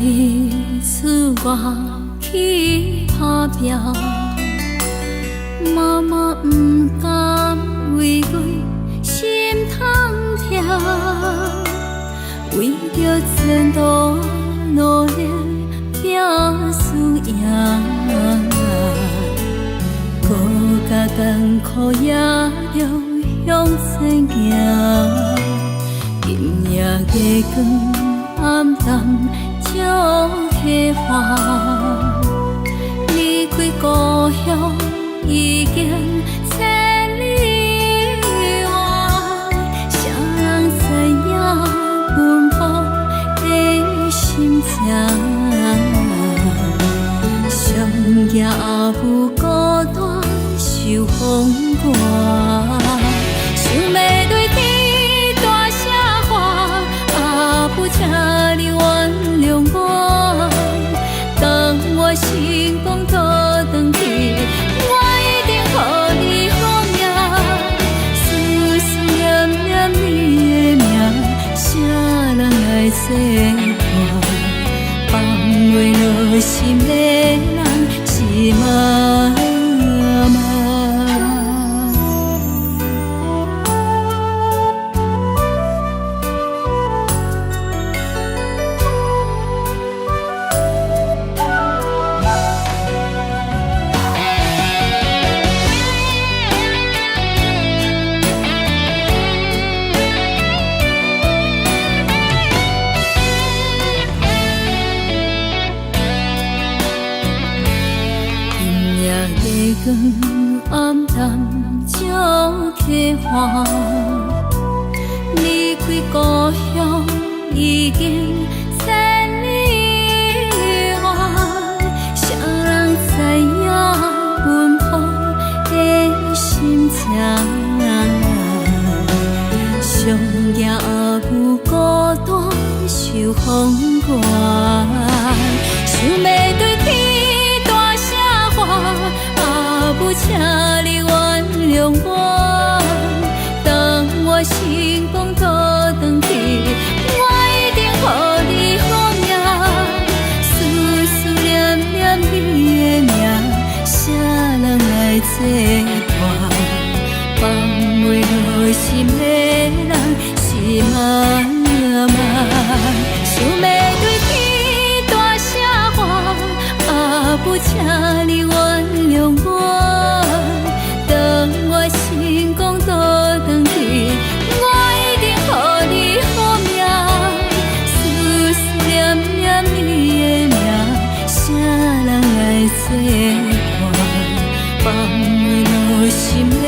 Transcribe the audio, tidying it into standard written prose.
日出我去打拼，妈妈不甘为阮心痛痛，为着前途努力拼输赢，搁甲艰苦也着向前行。今夜月光暗淡照溪畔，离开故乡已经千里外，谁人知影奔波的心情？长夜有孤单受风寒，想要对天大声喊，阿母请你原谅我。当我成功倒转去，我一定予你好命。思思念念你的名，谁人来作伴？放袂落心的人是妈妈。月光暗淡照溪畔，离开故乡已经千里外，谁人知影奔波的心情？长夜有孤单受风寒，想要对天大声喊。阿母，请你原谅我。当我成功倒转去，我一定予你好命。思思念念你的名，谁人来作伴？放袂落心的人是妈妈。想要对天大声喊，阿母，请你原谅我。当我成功倒转去，我一定予你好命。思思念念你的名，谁人来作伴？放袂落心的